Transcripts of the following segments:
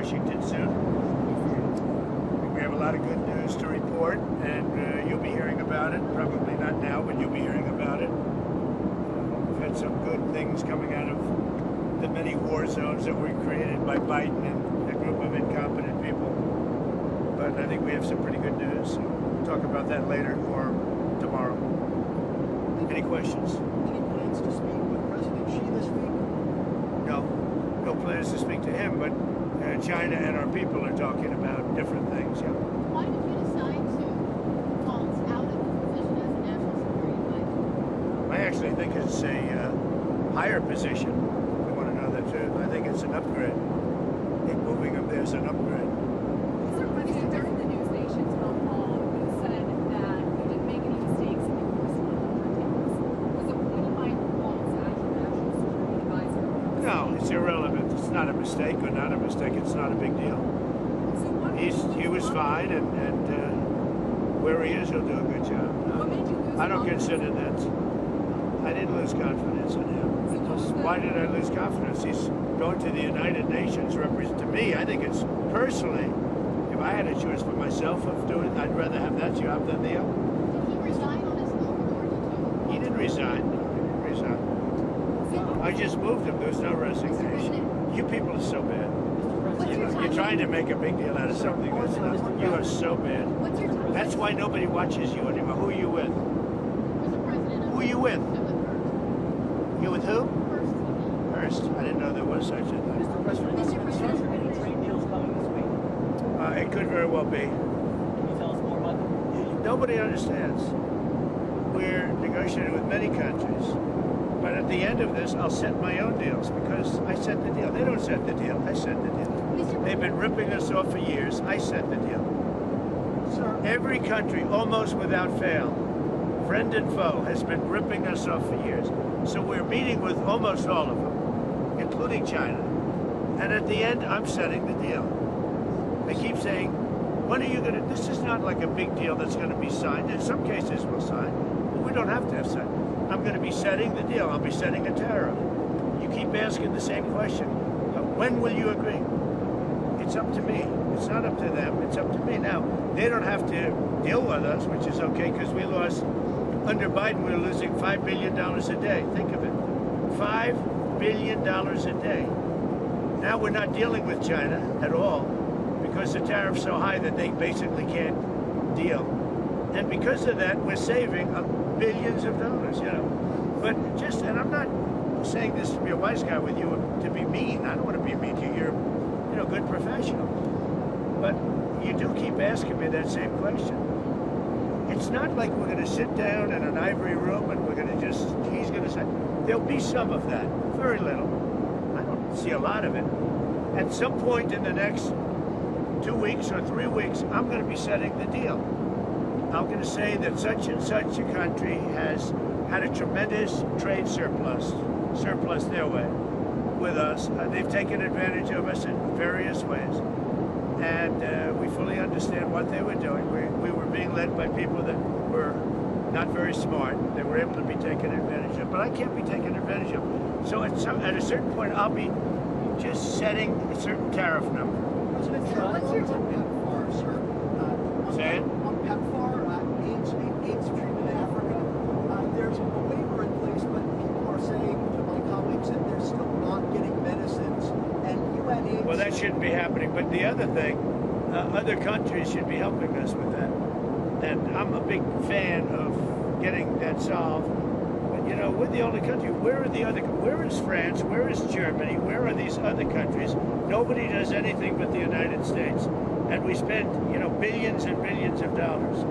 Washington soon. We have a lot of good news to report, and you'll be hearing about it. Probably not now, but you'll be hearing about it. We've had some good things coming out of the many war zones that were created by Biden and a group of incompetent people. But I think we have some pretty good news. So we'll talk about that later or tomorrow. Any questions? Any plans to speak with President Xi this week? No plans to speak to him, but China and our people are talking about different things. Yeah. Why did you decide to Waltz out of the position as a national security advisor? I actually think it's a higher position. I want to know that too. I think it's an upgrade. I think moving him there is an upgrade. During the News Nation's phone call, you said that you didn't make any mistakes in your personal undertakings. Was appointed by Waltz as your national security advisor? No, it's irrelevant. It's not a mistake or not a mistake. It's not a big deal. He was fine, and where he is, he'll do a good job. What made you lose I don't confidence? consider that. I didn't lose confidence in him. Why did I lose confidence? He's going to the United Nations. To me, I think it's personally, if I had a choice for myself of doing it, I'd rather have that job than the other. Did he resign on his own, or did you? He didn't resign. I just moved him. There's no resignation. You people are so bad. You're trying to make a big deal out of something that's not. You are so bad. What's your timeline? That's why nobody watches you anymore. Who are you with? Mr. President. Who are you with? I'm with First. You with who? First TV. First. I didn't know there was such a thing. Mr. President, Mr. President. any trade deals coming this week? It could very well be. Can you tell us more about them? Nobody understands. We're negotiating with many countries. But at the end of this, I'll set my own deals because I set the deal. They don't set the deal. I set the deal. They've been ripping us off for years. I set the deal. Sir, Every country, almost without fail, friend and foe, has been ripping us off for years. So we're meeting with almost all of them, including China. And at the end, I'm setting the deal. They keep saying, when are you going to... This is not like a big deal that's going to be signed. In some cases, we'll sign. But we don't have to have signed. I'm going to be setting the deal. I'll be setting a tariff. You keep asking the same question. When will you agree? It's up to me. It's not up to them. It's up to me. Now, they don't have to deal with us, which is okay, because we lost... Under Biden, we were losing $5 billion a day. Think of it. $5 billion a day. Now we're not dealing with China at all because the tariff's so high that they basically can't deal. And because of that, we're saving billions of dollars, you know. But just, and I'm not saying this to be a wise guy with you, to be mean. I don't want to be mean to you. You're, you know, good professional. But you do keep asking me that same question. It's not like we're going to sit down in an ivory room and we're going to just, he's going to say, there'll be some of that, very little. I don't see a lot of it. At some point in the next 2 weeks or 3 weeks, I'm going to be setting the deal. I'm going to say that such and such a country has had a tremendous trade surplus their way with us. They've taken advantage of us in various ways. And we fully understand what they were doing. We were being led by people that were not very smart. They were able to be taken advantage of. But I can't be taken advantage of. So at a certain point, I'll be just setting a certain tariff number. President Trump, What's your on PEPFAR, sir. Say it? On PEPFAR, AIDS treatment in Africa, there's a waiver in place, but people are saying to my colleagues that they're still not getting medicines. And UN AIDS... Well, that shouldn't be happening. But the other thing, other countries should be helping us with that. And I'm a big fan of getting that solved. But, you know, we're the only country. Where are the other... Where is France? Where is Germany? Where are these other countries? Nobody does anything but the United States. And we spend, you know, billions and billions of dollars.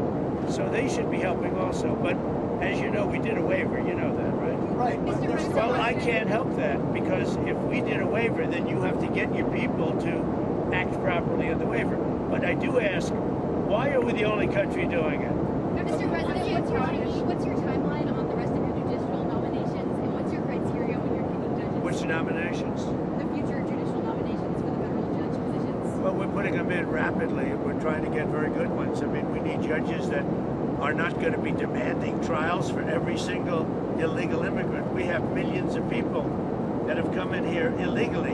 So they should be helping also. But as you know, we did a waiver. You know that, right? Right, but there's still... Well, I can't help that because if we did a waiver, then you have to get your people to act properly in the waiver. But I do ask, why are we the only country doing it? Mr. President, what's your timeline on the rest of your judicial nominations, and what's your criteria when you're picking judges? Which nominations? The future judicial nominations for the federal judge positions. Well, we're putting them in rapidly. We're trying to get very good ones. I mean, we need judges that are not going to be demanding trials for every single illegal immigrant. We have millions of people that have come in here illegally,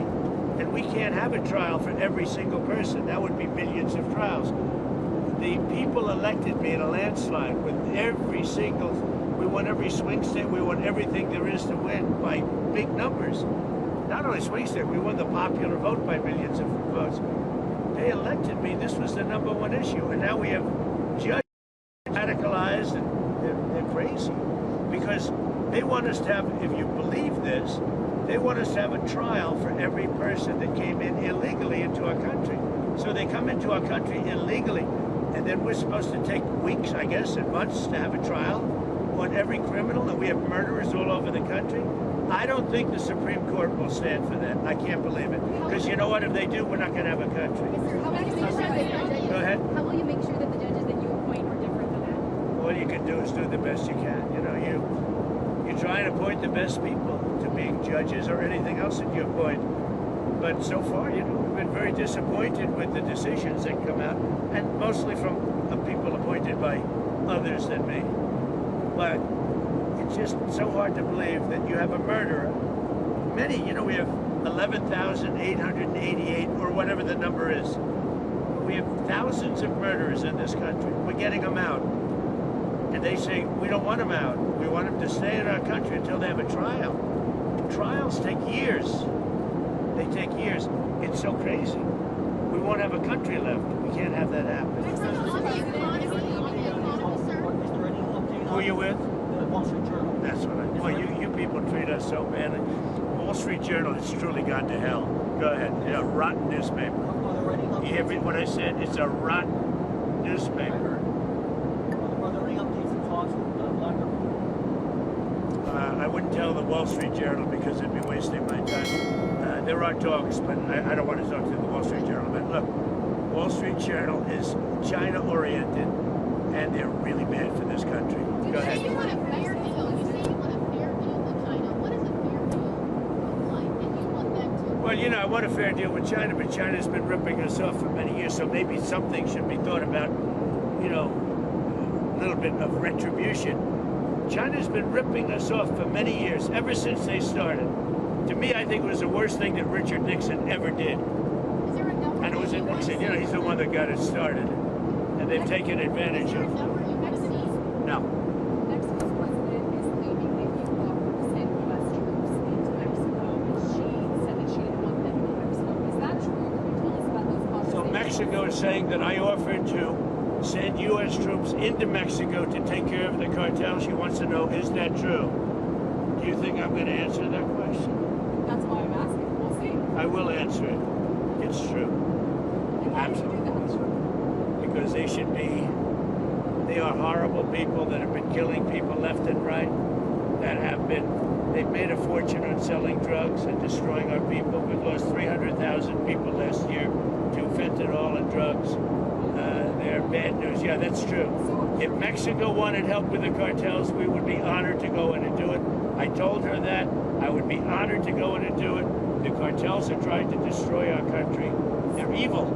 and we can't have a trial for every single person. That would be millions of trials. The people elected me in a landslide with every single, we won every swing state, we won everything there is to win by big numbers. Not only swing state, we won the popular vote by millions of votes. They elected me, this was the #1 issue, and now we have judges radicalized, and they're crazy. Because they want us to have, if you believe this, they want us to have a trial for every person that came in illegally into our country. So they come into our country illegally, and then we're supposed to take weeks, I guess, and months to have a trial on every criminal, and we have murderers all over the country. I don't think the Supreme Court will stand for that. I can't believe it. Because you know what? If they do, we're not going to have a country. How will you make sure that the judges, Go ahead. How will you make sure that the judges that you appoint are different than that? All you can do is do the best you can. You know, you try and appoint the best people to being judges or anything else that you appoint. But so far, you know, we've been very disappointed with the decisions that come out, and mostly from people appointed by others than me. But it's just so hard to believe that you have a murderer. Many, you know, we have 11,888 or whatever the number is. We have thousands of murderers in this country. We're getting them out. And they say, we don't want them out. We want them to stay in our country until they have a trial. Trials take years. They take years. It's so crazy. We won't have a country left. We can't have that happen. Who are you with? The Wall Street Journal. That's what I. Well, you people treat us so badly. Wall Street Journal has truly gone to hell. Go ahead. It's a rotten newspaper. You hear what I said? It's a rotten newspaper. Are there any updates and talks with Blackburn? I wouldn't tell the Wall Street Journal because it'd be wasting my time. There are talks, but I don't want to talk to the Wall Street Journal. But look, Wall Street Journal is China-oriented, and they're really bad for this country. Go ahead. You want a fair deal. You say you want a fair deal with China. What does a fair deal look like? And you want them to... Well, you know, I want a fair deal with China, but China's been ripping us off for many years, so maybe something should be thought about, you know, a little bit of retribution. China's been ripping us off for many years, ever since they started. To me, I think it was the worst thing that Richard Nixon ever did. Is there a number? And it was Nixon, you know, he's the one that got it started. And they've taken advantage Is there a of it. number you have seen? No. Mexico's president is claiming that you sent U.S. troops into Mexico, and she said that she didn't want them in Mexico. Is that true? Can you tell us about those conversations? So Mexico is saying that I offered to send U.S. troops into Mexico to take care of the cartel. She wants to know, is that true? Do you think I'm going to answer that question? That's why I'm asking. We'll see. I will answer it. It's true. And why would you do that? Because they should be, they are horrible people that have been killing people left and right, that have been, they've made a fortune on selling drugs and destroying our people. We've lost 300,000 people last year to fentanyl and drugs. They're bad news. Yeah, that's true. If Mexico wanted help with the cartels, we would be honored to go in and do it. I told her that. I would be honored to go in and do it. The cartels are trying to destroy our country. They're evil.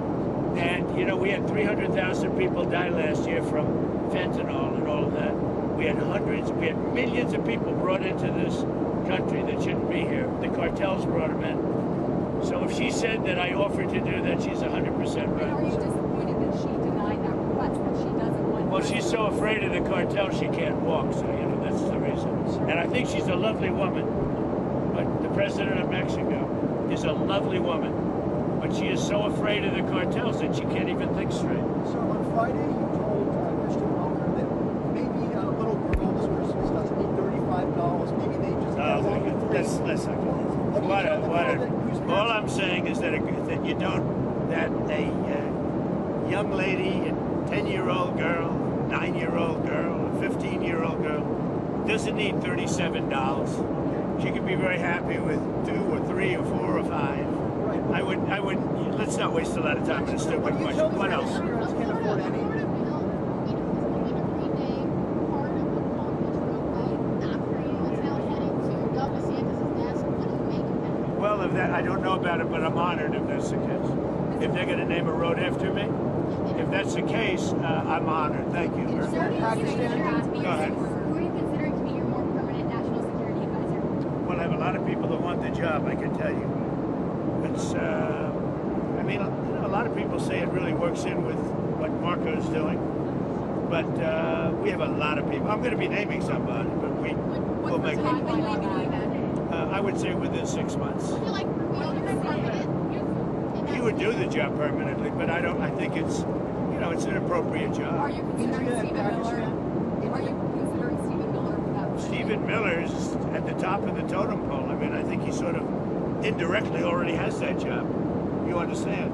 And, you know, we had 300,000 people die last year from fentanyl and all of that. We had hundreds, we had millions of people brought into this country that shouldn't be here. The cartels brought them in. So if she said that I offered to do that, she's 100% And are you right. disappointed that she denied that request, that she doesn't want... Well, she's so afraid of the cartel, she can't walk, so, you know, that's the reason. And I think she's a lovely woman. But the president of Mexico is a lovely woman. But she is so afraid of the cartels that she can't even think straight. So on Friday, you told Christian Walker that maybe a little girl's Christmas doesn't need $35. Maybe they just get along with Let's not go. All I'm saying is that you don't, that a young lady, a 10-year-old girl, 9-year-old girl, a 15-year-old girl doesn't need $37. She could be very happy with 2 or 3 or 4 or 5. I would, let's not waste a lot of time on a stupid question. What else? Parents can't afford any. Well, if that, I don't know about it, but I'm honored if that's the case. If they're going to name a road after me, if that's the case, I'm honored. Thank you. Who are you considering to be your more permanent national security advisor? Well, I have a lot of people that want the job, I can tell you. It's people say it really works in with what Marco's doing. But we have a lot of people. I'm going to be naming somebody, but we will What's make the timeline on that? I would say within 6 months. I feel like you're permanent. He would do the job permanently, but I think it's, it's an appropriate Are job. you considering India, Stephen Pakistan, Miller? Are you considering Stephen Miller for that position? Stephen Miller's at the top of the totem pole. I mean, I think he sort of indirectly already has that job. You understand?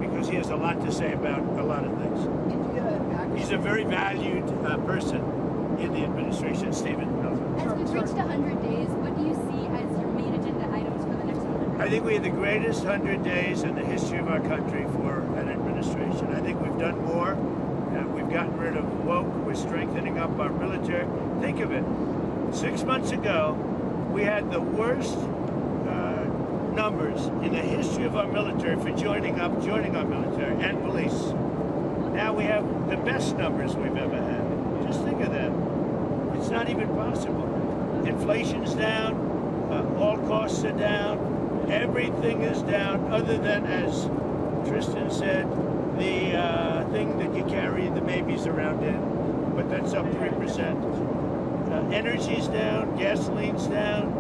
Because he has a lot to say about a lot of things. India and Pakistan. He's a very valued person in the administration, Stephen Miller. As we've reached 100 days, what do you see as your main agenda items for the next 100 days? I think we had the greatest 100 days in the history of our country for an administration. I think we've done more. We've gotten rid of woke. We're strengthening up our military. Think of it. 6 months ago, we had the worst numbers in the history of our military for joining our military and police. Now we have the best numbers we've ever had. Just think of that. It's not even possible. Inflation's down. All costs are down. Everything is down, other than, as Tristan said, the thing that you carry the babies around in, but that's up 3%. Energy's down, gasoline's down.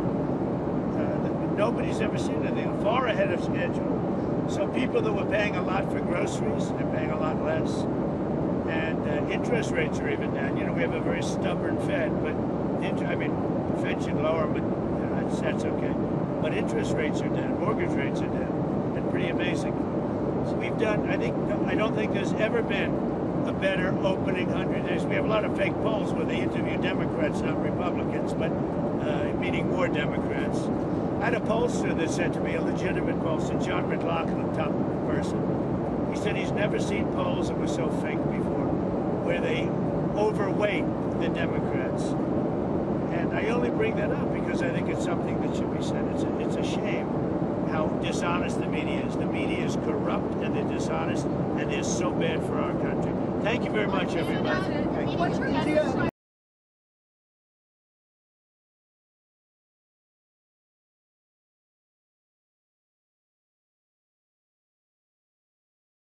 Nobody's ever seen anything, far ahead of schedule. So people that were paying a lot for groceries, they're paying a lot less. And interest rates are even down. We have a very stubborn Fed, but the Fed should lower them, but that's okay. But interest rates are down, mortgage rates are down, and pretty amazing. So we've done, I don't think there's ever been a better opening 100 days. We have a lot of fake polls where they interview Democrats, not Republicans, but meaning more Democrats. I had a pollster that said to me, a legitimate pollster, John McLaughlin, top person. He said he's never seen polls that were so fake before, where they overweight the Democrats. And I only bring that up because I think it's something that should be said. It's a shame how dishonest the media is. The media is corrupt and they're dishonest and they're so bad for our country. Thank you very much, everybody. What's your message?